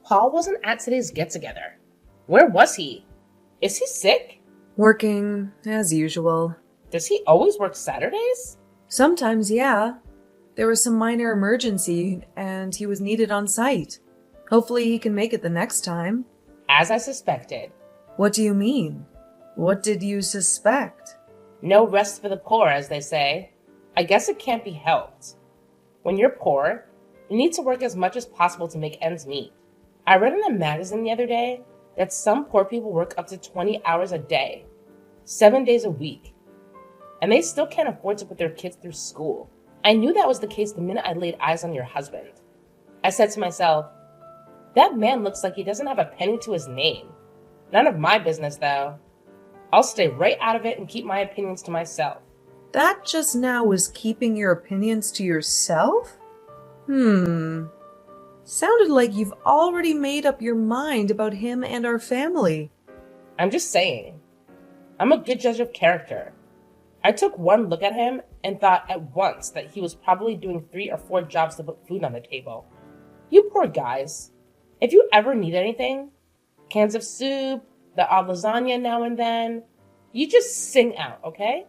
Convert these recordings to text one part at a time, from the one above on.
Paul wasn't at today's get-together. Where was he? Is he sick? Working, as usual. Does he always work Saturdays? Sometimes, yeah. There was some minor emergency, and he was needed on site. Hopefully he can make it the next time. As I suspected. What do you mean? What did you suspect? No rest for the poor, as they say. I guess it can't be helped. When you're poor, you need to work as much as possible to make ends meet. I read in a magazine the other day that some poor people work up to 20 hours a day, 7 days a week, and they still can't afford to put their kids through school. I knew that was the case the minute I laid eyes on your husband. I said to myself, that man looks like he doesn't have a penny to his name. None of my business, though. I'll stay right out of it and keep my opinions to myself. That just now was keeping your opinions to yourself? Sounded like you've already made up your mind about him and our family. I'm just saying. I'm a good judge of character. I took one look at him and thought at once that he was probably doing 3 or 4 jobs to put food on the table. You poor guys. If you ever need anything, cans of soup, the odd lasagna now and then, you just sing out, okay?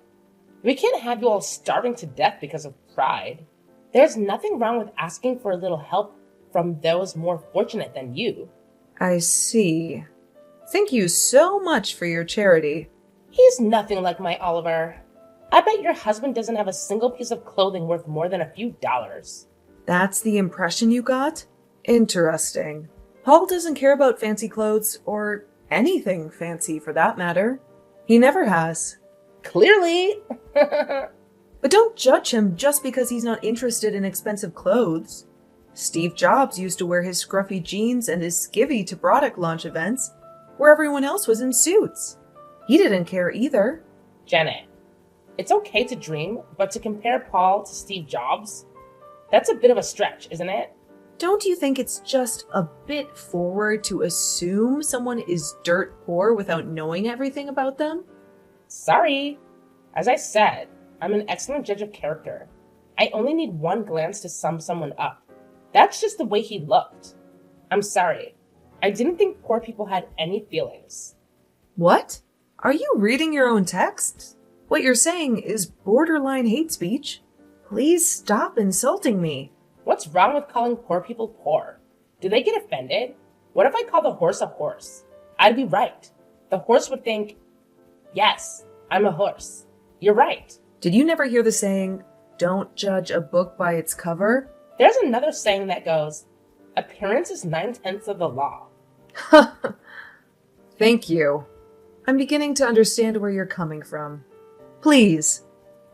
We can't have you all starving to death because of pride. There's nothing wrong with asking for a little help from those more fortunate than you. I see. Thank you so much for your charity. He's nothing like my Oliver. I bet your husband doesn't have a single piece of clothing worth more than a few dollars. That's the impression you got? Interesting. Paul doesn't care about fancy clothes, or anything fancy for that matter. He never has. Clearly. But don't judge him just because he's not interested in expensive clothes. Steve Jobs used to wear his scruffy jeans and his skivvy to product launch events, where everyone else was in suits. He didn't care either. Janet, it's okay to dream, but to compare Paul to Steve Jobs, that's a bit of a stretch, isn't it? Don't you think it's just a bit forward to assume someone is dirt poor without knowing everything about them? Sorry. As I said, I'm an excellent judge of character. I only need one glance to sum someone up. That's just the way he looked. I'm sorry. I didn't think poor people had any feelings. What? Are you reading your own text? What you're saying is borderline hate speech. Please stop insulting me. What's wrong with calling poor people poor? Do they get offended? What if I call the horse a horse? I'd be right. The horse would think, yes, I'm a horse. You're right. Did you never hear the saying, don't judge a book by its cover? There's another saying that goes, appearance is 9/10 of the law. Thank you. I'm beginning to understand where you're coming from. Please,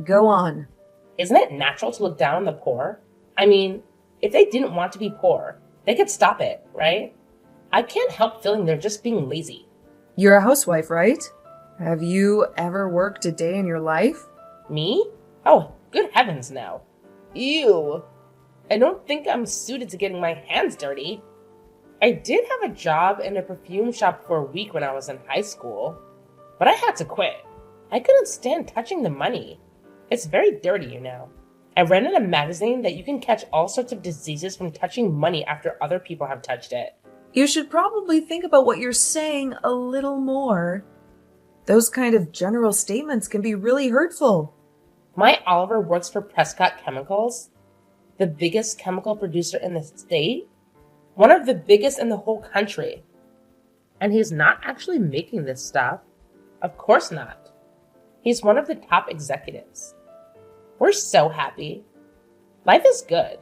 go on. Isn't it natural to look down on the poor? I mean, if they didn't want to be poor, they could stop it, right? I can't help feeling they're just being lazy. You're a housewife, right? Have you ever worked a day in your life? Me? Oh, good heavens, no. Ew. I don't think I'm suited to getting my hands dirty. I did have a job in a perfume shop for a week when I was in high school, but I had to quit. I couldn't stand touching the money. It's very dirty, you know. I read in a magazine that you can catch all sorts of diseases from touching money after other people have touched it. You should probably think about what you're saying a little more. Those kind of general statements can be really hurtful. My Oliver works for Prescott Chemicals, the biggest chemical producer in the state, one of the biggest in the whole country. And he's not actually making this stuff. Of course not. He's one of the top executives. We're so happy. Life is good.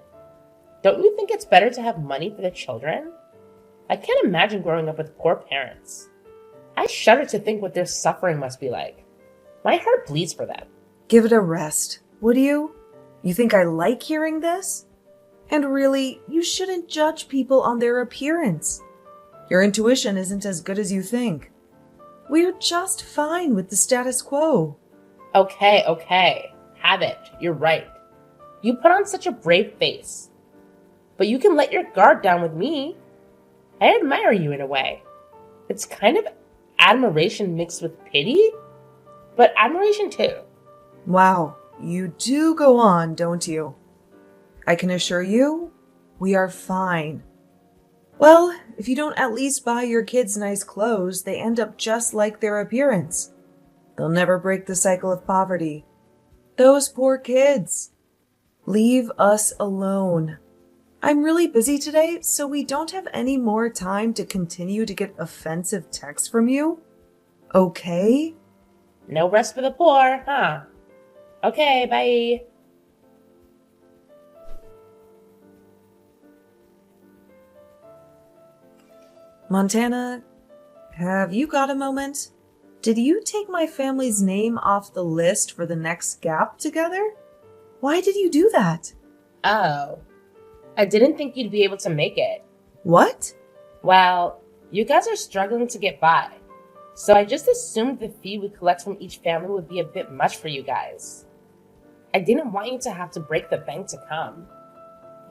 Don't you think it's better to have money for the children? I can't imagine growing up with poor parents. I shudder to think what their suffering must be like. My heart bleeds for them. Give it a rest, would you? You think I like hearing this? And really, you shouldn't judge people on their appearance. Your intuition isn't as good as you think. We're just fine with the status quo. Okay. Have it. You're right. You put on such a brave face. But you can let your guard down with me. I admire you in a way. It's kind of admiration mixed with pity, but admiration too. Wow, you do go on, don't you? I can assure you, we are fine. Well, if you don't at least buy your kids nice clothes, they end up just like their appearance. They'll never break the cycle of poverty. Those poor kids. Leave us alone. I'm really busy today, so we don't have any more time to continue to get offensive texts from you. Okay? No rest for the poor, huh? Okay, bye. Montana, have you got a moment? Did you take my family's name off the list for the next gap together? Why did you do that? Oh, I didn't think you'd be able to make it. What? Well, you guys are struggling to get by, so I just assumed the fee we collect from each family would be a bit much for you guys. I didn't want you to have to break the bank to come.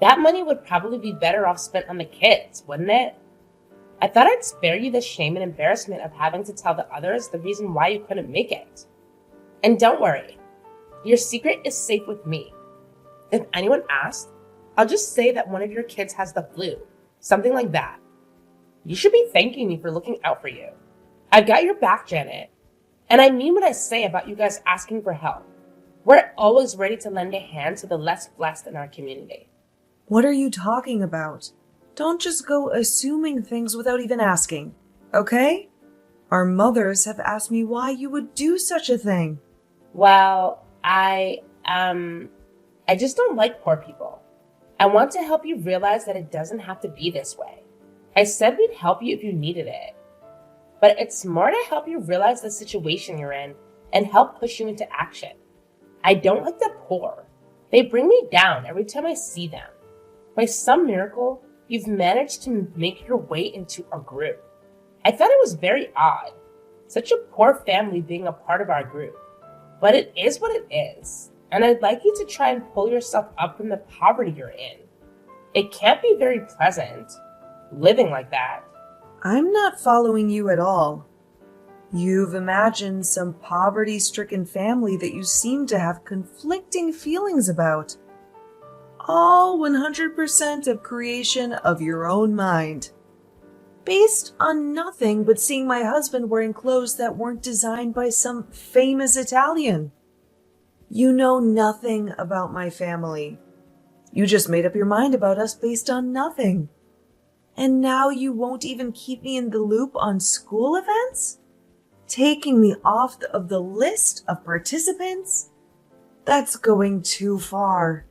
That money would probably be better off spent on the kids, wouldn't it? I thought I'd spare you the shame and embarrassment of having to tell the others the reason why you couldn't make it. And don't worry, your secret is safe with me. If anyone asks, I'll just say that one of your kids has the flu, something like that. You should be thanking me for looking out for you. I've got your back, Janet. And I mean what I say about you guys asking for help. We're always ready to lend a hand to the less blessed in our community. What are you talking about? Don't just go assuming things without even asking, okay? Our mothers have asked me why you would do such a thing. Well, I just don't like poor people. I want to help you realize that it doesn't have to be this way. I said we'd help you if you needed it. But it's more to help you realize the situation you're in and help push you into action. I don't like the poor. They bring me down every time I see them. By some miracle, you've managed to make your way into our group. I thought it was very odd, such a poor family being a part of our group. But it is what it is, and I'd like you to try and pull yourself up from the poverty you're in. It can't be very pleasant, living like that. I'm not following you at all. You've imagined some poverty-stricken family that you seem to have conflicting feelings about. All 100% of creation of your own mind. Based on nothing but seeing my husband wearing clothes that weren't designed by some famous Italian. You know nothing about my family. You just made up your mind about us based on nothing. And now you won't even keep me in the loop on school events? Taking me off of the list of participants? That's going too far.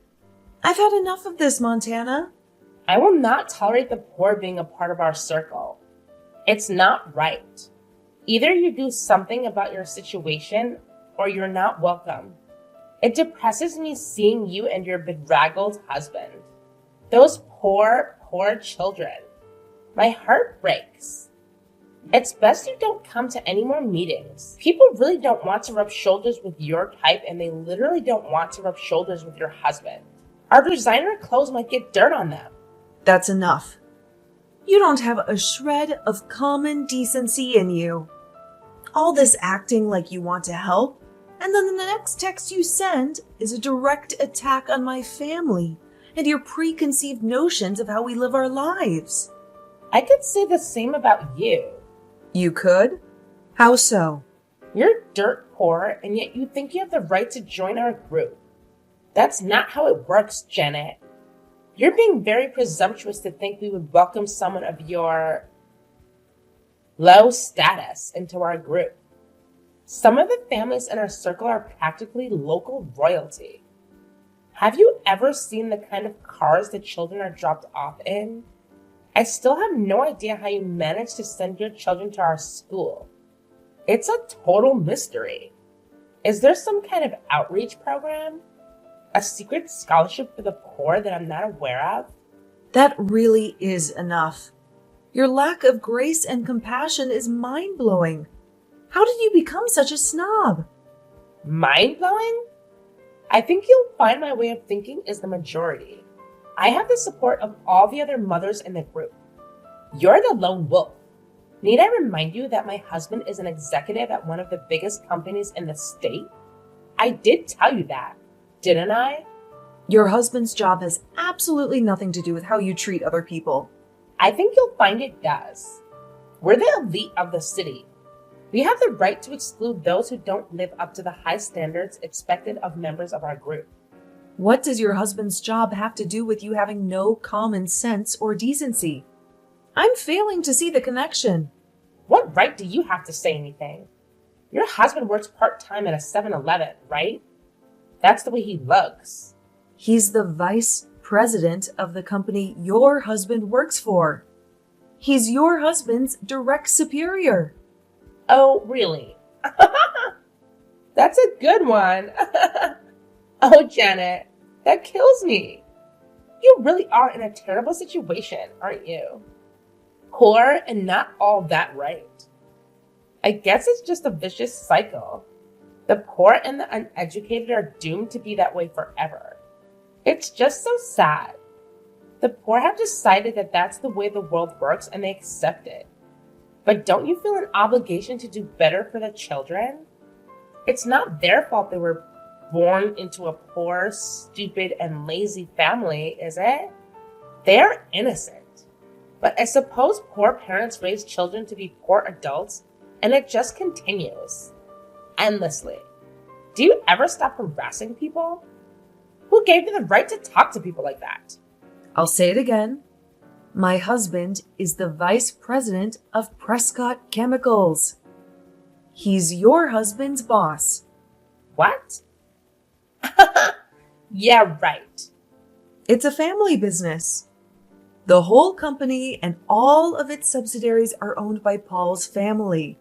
I've had enough of this, Montana. I will not tolerate the poor being a part of our circle. It's not right. Either you do something about your situation or you're not welcome. It depresses me seeing you and your bedraggled husband. Those poor children. My heart breaks. It's best you don't come to any more meetings. People really don't want to rub shoulders with your type, and they literally don't want to rub shoulders with your husband. Our designer clothes might get dirt on them. That's enough. You don't have a shred of common decency in you. All this acting like you want to help, and then the next text you send is a direct attack on my family and your preconceived notions of how we live our lives. I could say the same about you. You could? How so? You're dirt poor, and yet you think you have the right to join our group. That's not how it works, Janet. You're being very presumptuous to think we would welcome someone of your low status into our group. Some of the families in our circle are practically local royalty. Have you ever seen the kind of cars the children are dropped off in? I still have no idea how you managed to send your children to our school. It's a total mystery. Is there some kind of outreach program? A secret scholarship for the poor that I'm not aware of? That really is enough. Your lack of grace and compassion is mind-blowing. How did you become such a snob? Mind-blowing? I think you'll find my way of thinking is the majority. I have the support of all the other mothers in the group. You're the lone wolf. Need I remind you that my husband is an executive at one of the biggest companies in the state? I did tell you that, didn't I? Your husband's job has absolutely nothing to do with how you treat other people. I think you'll find it does. We're the elite of the city. We have the right to exclude those who don't live up to the high standards expected of members of our group. What does your husband's job have to do with you having no common sense or decency? I'm failing to see the connection. What right do you have to say anything? Your husband works part-time at a 7-Eleven, right? That's the way he looks. He's the vice president of the company your husband works for. He's your husband's direct superior. Oh, really? That's a good one. Oh, Janet, that kills me. You really are in a terrible situation, aren't you? Poor and not all that right. I guess it's just a vicious cycle. The poor and the uneducated are doomed to be that way forever. It's just so sad. The poor have decided that that's the way the world works and they accept it. But don't you feel an obligation to do better for the children? It's not their fault they were born into a poor, stupid, and lazy family, is it? They're innocent. But I suppose poor parents raise children to be poor adults, and it just continues. Endlessly. Do you ever stop harassing people? Who gave you the right to talk to people like that? I'll say it again. My husband is the vice president of Prescott Chemicals. He's your husband's boss. What? Yeah, right. It's a family business. The whole company and all of its subsidiaries are owned by Paul's family.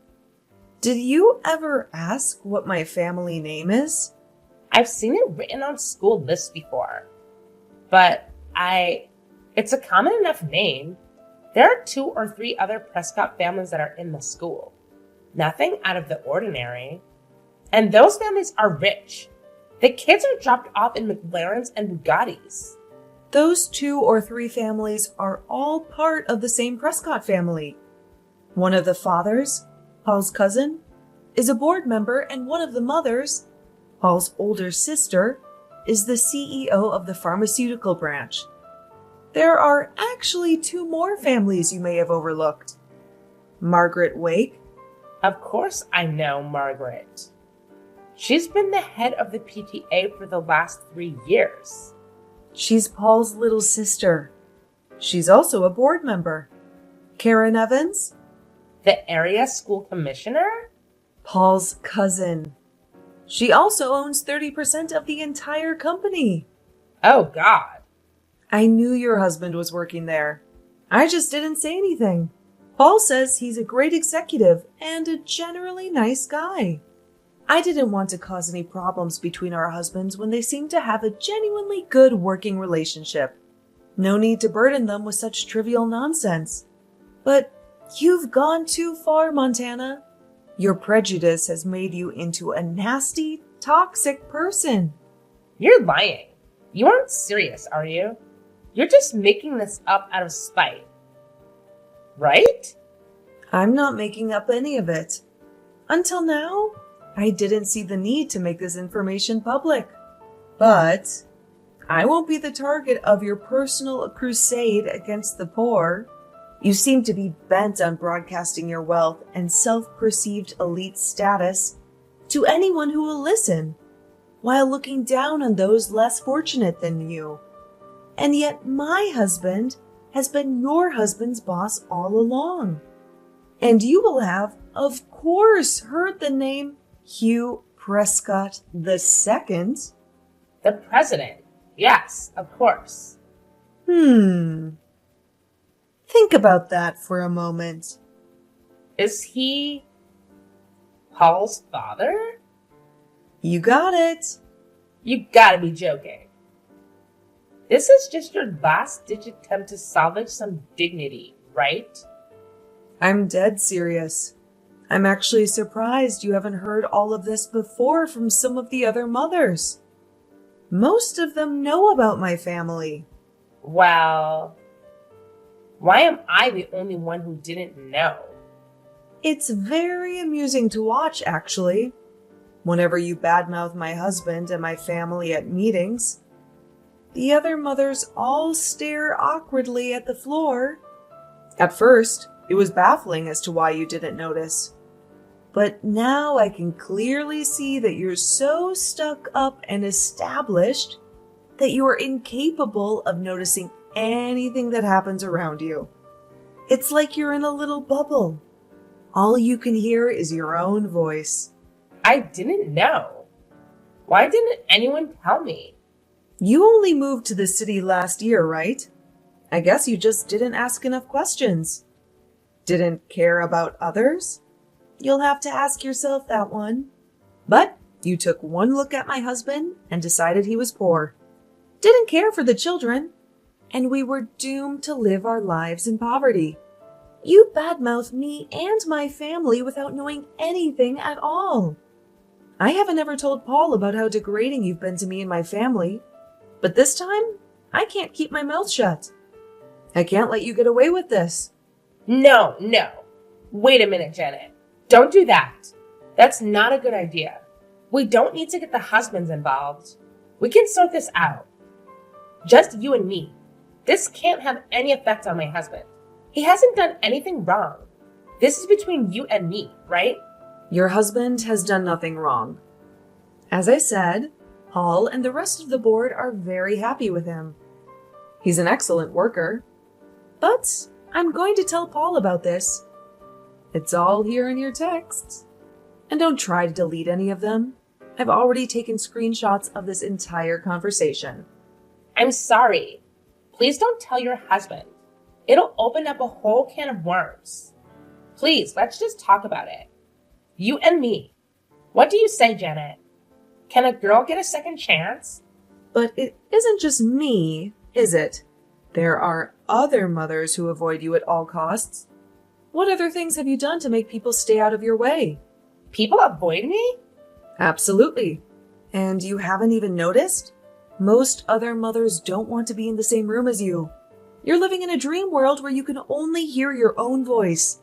Did you ever ask what my family name is? I've seen it written on school lists before, but it's a common enough name. There are 2 or 3 other Prescott families that are in the school. Nothing out of the ordinary. And those families are rich. The kids are dropped off in McLarens and Bugattis. Those 2 or 3 families are all part of the same Prescott family. One of the fathers, Paul's cousin, is a board member, and one of the mothers, Paul's older sister, is the CEO of the pharmaceutical branch. There are actually 2 more families you may have overlooked. Margaret Wake. Of course I know Margaret. She's been the head of the PTA for the last 3 years. She's Paul's little sister. She's also a board member. Karen Evans. The area school commissioner? Paul's cousin. She also owns 30% of the entire company. Oh, God. I knew your husband was working there. I just didn't say anything. Paul says he's a great executive and a generally nice guy. I didn't want to cause any problems between our husbands when they seem to have a genuinely good working relationship. No need to burden them with such trivial nonsense. But you've gone too far, Montana. Your prejudice has made you into a nasty, toxic person. You're lying. You aren't serious, are you? You're just making this up out of spite. Right? I'm not making up any of it. Until now, I didn't see the need to make this information public. But I won't be the target of your personal crusade against the poor. You seem to be bent on broadcasting your wealth and self-perceived elite status to anyone who will listen, while looking down on those less fortunate than you. And yet my husband has been your husband's boss all along. And you will have, of course, heard the name Hugh Prescott II. The president. Yes, of course. Think about that for a moment. Is he Paul's father? You got it. You gotta be joking. This is just your last-ditch attempt to salvage some dignity, right? I'm dead serious. I'm actually surprised you haven't heard all of this before from some of the other mothers. Most of them know about my family. Well, why am I the only one who didn't know? It's very amusing to watch, actually. Whenever you badmouth my husband and my family at meetings, the other mothers all stare awkwardly at the floor At first, it was baffling as to why you didn't notice. But now I can clearly see that you're so stuck up and established that you are incapable of noticing anything that happens around you. It's like you're in a little bubble. All you can hear is your own voice. I didn't know. Why didn't anyone tell me? You only moved to the city last year, right? I guess you just didn't ask enough questions. Didn't care about others? You'll have to ask yourself that one. But you took one look at my husband and decided he was poor. Didn't care for the children. And we were doomed to live our lives in poverty. You badmouthed me and my family without knowing anything at all. I haven't ever told Paul about how degrading you've been to me and my family. But this time, I can't keep my mouth shut. I can't let you get away with this. No. Wait a minute, Janet. Don't do that. That's not a good idea. We don't need to get the husbands involved. We can sort this out. Just you and me. This can't have any effect on my husband. He hasn't done anything wrong. This is between you and me, right? Your husband has done nothing wrong. As I said, Paul and the rest of the board are very happy with him. He's an excellent worker. But I'm going to tell Paul about this. It's all here in your texts. And don't try to delete any of them. I've already taken screenshots of this entire conversation. I'm sorry. Please don't tell your husband. It'll open up a whole can of worms. Please, let's just talk about it. You and me. What do you say, Janet? Can a girl get a second chance? But it isn't just me, is it? There are other mothers who avoid you at all costs. What other things have you done to make people stay out of your way? People avoid me? Absolutely. And you haven't even noticed? Most other mothers don't want to be in the same room as you. You're living in a dream world where you can only hear your own voice.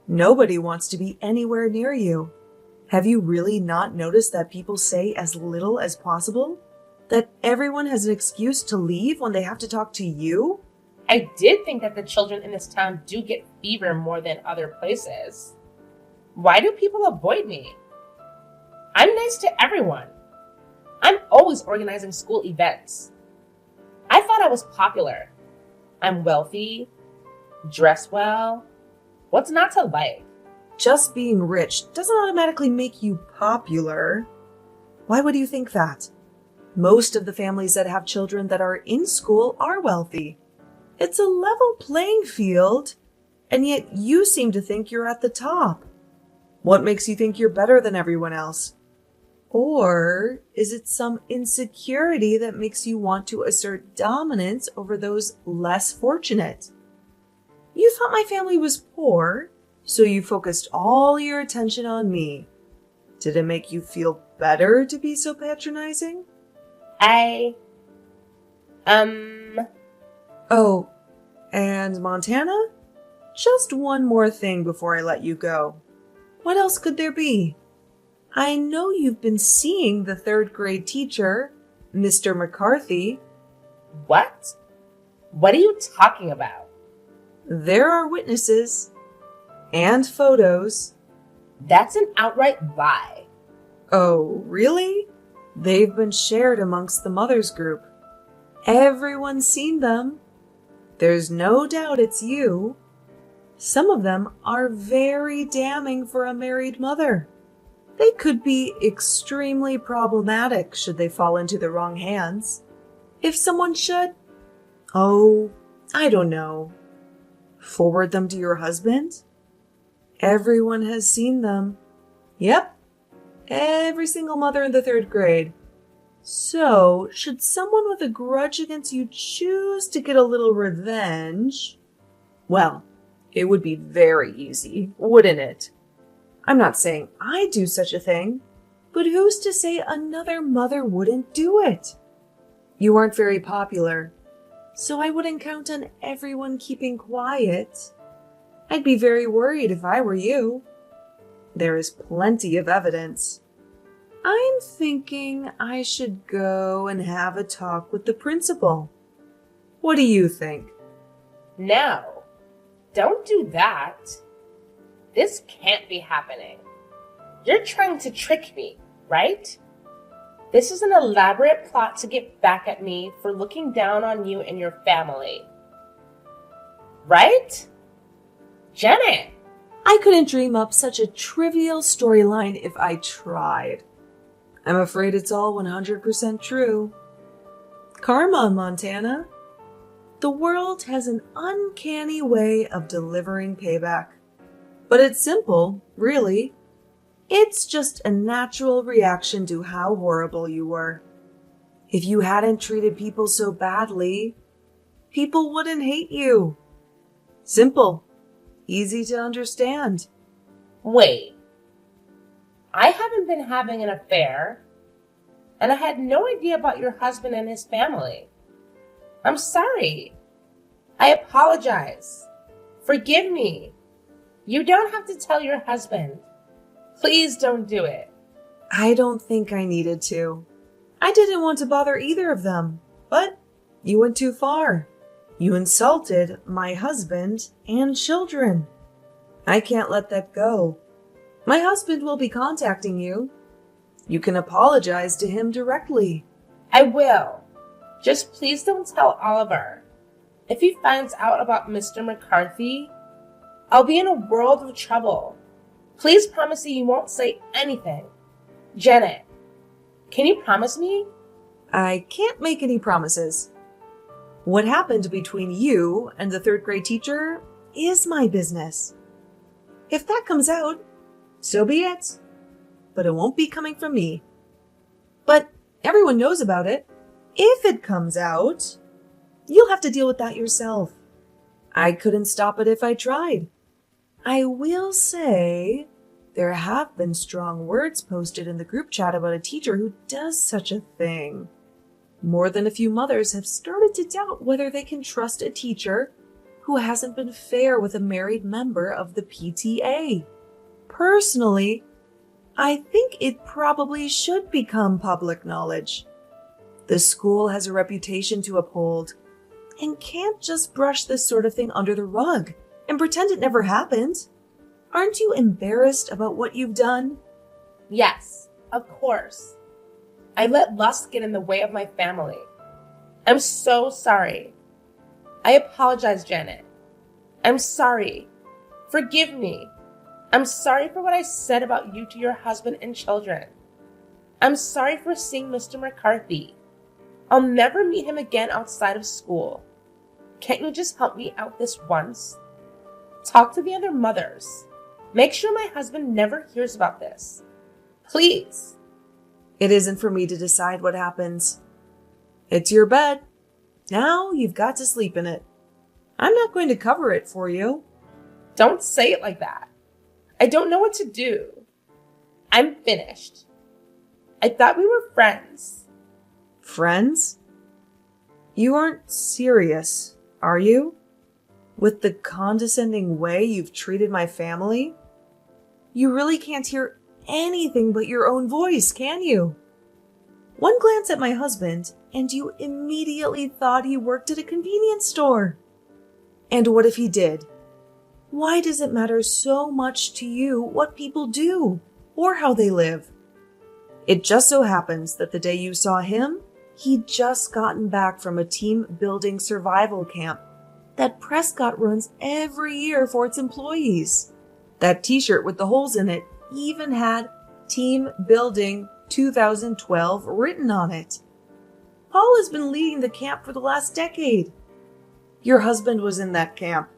Nobody wants to be anywhere near you. Have you really not noticed that people say as little as possible? That everyone has an excuse to leave when they have to talk to you? I did think that the children in this town do get fever more than other places. Why do people avoid me? I'm nice to everyone. I'm always organizing school events. I thought I was popular. I'm wealthy, dress well. What's not to like? Just being rich doesn't automatically make you popular. Why would you think that? Most of the families that have children that are in school are wealthy. It's a level playing field, and yet you seem to think you're at the top. What makes you think you're better than everyone else? Or is it some insecurity that makes you want to assert dominance over those less fortunate? You thought my family was poor, so you focused all your attention on me. Did it make you feel better to be so patronizing? Oh, and Montana? Just one more thing before I let you go. What else could there be? I know you've been seeing the third grade teacher, Mr. McCarthy. What? What are you talking about? There are witnesses and photos. That's an outright lie. Oh, really? They've been shared amongst the mothers group. Everyone's seen them. There's no doubt it's you. Some of them are very damning for a married mother. They could be extremely problematic should they fall into the wrong hands. If someone should, I don't know, forward them to your husband? Everyone has seen them. Yep, every single mother in the third grade. So, should someone with a grudge against you choose to get a little revenge, well, it would be very easy, wouldn't it? I'm not saying I'd do such a thing, but who's to say another mother wouldn't do it? You aren't very popular, so I wouldn't count on everyone keeping quiet. I'd be very worried if I were you. There is plenty of evidence. I'm thinking I should go and have a talk with the principal. What do you think? No. Don't do that. This can't be happening. You're trying to trick me, right? This is an elaborate plot to get back at me for looking down on you and your family. Right? Janet! I couldn't dream up such a trivial storyline if I tried. I'm afraid it's all 100% true. Karma, Montana. The world has an uncanny way of delivering payback. But it's simple, really. It's just a natural reaction to how horrible you were. If you hadn't treated people so badly, people wouldn't hate you. Simple. Easy to understand. Wait. I haven't been having an affair, and I had no idea about your husband and his family. I'm sorry. I apologize. Forgive me. You don't have to tell your husband. Please don't do it. I don't think I needed to. I didn't want to bother either of them, but you went too far. You insulted my husband and children. I can't let that go. My husband will be contacting you. You can apologize to him directly. I will. Just please don't tell Oliver. If he finds out about Mr. McCarthy, I'll be in a world of trouble. Please promise me you won't say anything. Janet, can you promise me? I can't make any promises. What happened between you and the third grade teacher is my business. If that comes out, so be it. But it won't be coming from me. But everyone knows about it. If it comes out, you'll have to deal with that yourself. I couldn't stop it if I tried. I will say there have been strong words posted in the group chat about a teacher who does such a thing. More than a few mothers have started to doubt whether they can trust a teacher who hasn't been fair with a married member of the PTA. Personally, I think it probably should become public knowledge. The school has a reputation to uphold and can't just brush this sort of thing under the rug and pretend it never happened. Aren't you embarrassed about what you've done? Yes, of course. I let lust get in the way of my family. I'm so sorry. I apologize, Janet. I'm sorry. Forgive me. I'm sorry for what I said about you to your husband and children. I'm sorry for seeing Mr. McCarthy. I'll never meet him again outside of school. Can't you just help me out this once? Talk to the other mothers. Make sure my husband never hears about this. Please. It isn't for me to decide what happens. It's your bed. Now you've got to sleep in it. I'm not going to cover it for you. Don't say it like that. I don't know what to do. I'm finished. I thought we were friends. Friends? You aren't serious, are you? With the condescending way you've treated my family? You really can't hear anything but your own voice, can you? One glance at my husband, and you immediately thought he worked at a convenience store. And what if he did? Why does it matter so much to you what people do or how they live? It just so happens that the day you saw him, he'd just gotten back from a team-building survival camp that Prescott runs every year for its employees. That t-shirt with the holes in it even had Team Building 2012 written on it. Paul has been leading the camp for the last decade. Your husband was in that camp.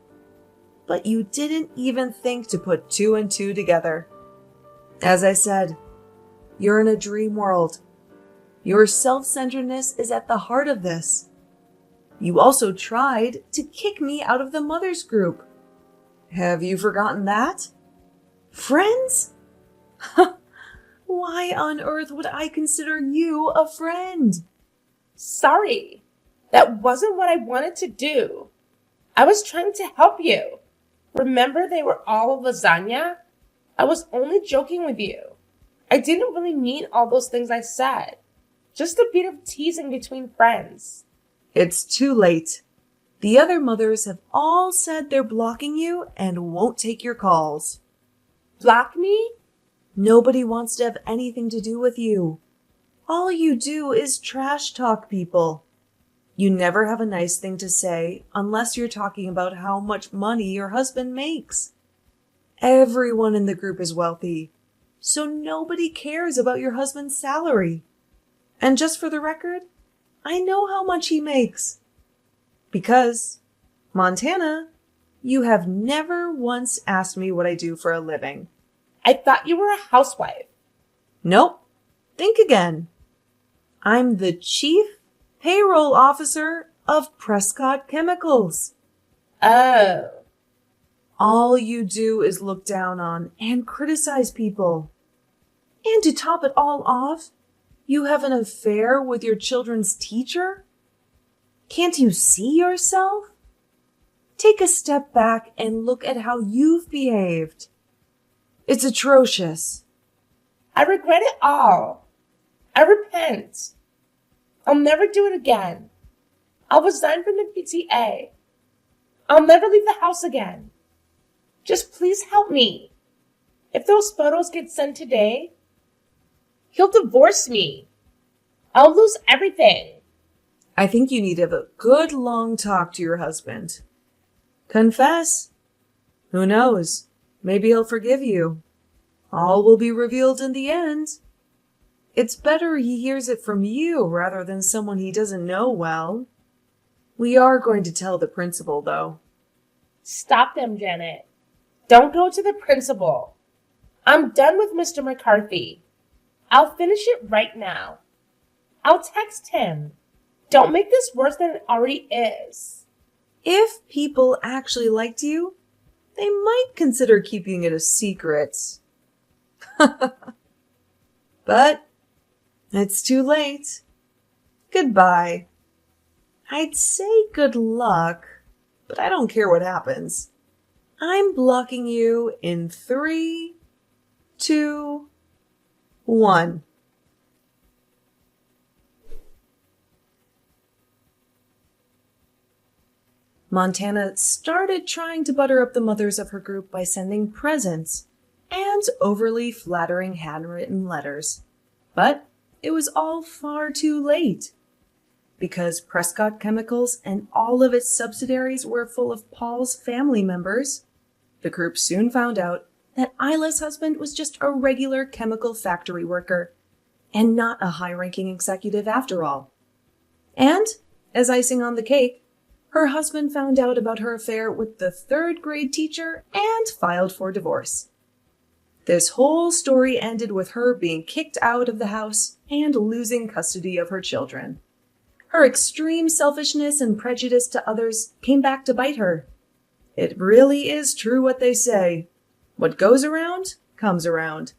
But you didn't even think to put two and two together. As I said, you're in a dream world. Your self-centeredness is at the heart of this. You also tried to kick me out of the mothers group. Have you forgotten that? Friends? Why on earth would I consider you a friend? Sorry. That wasn't what I wanted to do. I was trying to help you. Remember they were all lasagna? I was only joking with you. I didn't really mean all those things I said. Just a bit of teasing between friends. It's too late. The other mothers have all said they're blocking you and won't take your calls. Block me? Nobody wants to have anything to do with you. All you do is trash talk people. You never have a nice thing to say unless you're talking about how much money your husband makes. Everyone in the group is wealthy, so nobody cares about your husband's salary. And just for the record, I know how much he makes. Because, Montana, you have never once asked me what I do for a living. I thought you were a housewife. Nope. Think again. I'm the chief payroll officer of Prescott Chemicals. Oh. All you do is look down on and criticize people. And to top it all off, you have an affair with your children's teacher? Can't you see yourself? Take a step back and look at how you've behaved. It's atrocious. I regret it all. I repent. I'll never do it again. I'll resign from the PTA. I'll never leave the house again. Just please help me. If those photos get sent today, he'll divorce me. I'll lose everything. I think you need to have a good long talk to your husband. Confess. Who knows? Maybe he'll forgive you. All will be revealed in the end. It's better he hears it from you rather than someone he doesn't know well. We are going to tell the principal, though. Stop them, Janet. Don't go to the principal. I'm done with Mr. McCarthy. I'll finish it right now. I'll text him. Don't make this worse than it already is. If people actually liked you, they might consider keeping it a secret. But it's too late. Goodbye. I'd say good luck, but I don't care what happens. I'm blocking you in 3, 2, 1. Montana started trying to butter up the mothers of her group by sending presents and overly flattering handwritten letters. But it was all far too late. Because Prescott Chemicals and all of its subsidiaries were full of Paul's family members, the group soon found out that Isla's husband was just a regular chemical factory worker and not a high-ranking executive after all. And, as icing on the cake, her husband found out about her affair with the 3rd grade teacher and filed for divorce. This whole story ended with her being kicked out of the house and losing custody of her children. Her extreme selfishness and prejudice to others came back to bite her. It really is true what they say. What goes around, comes around.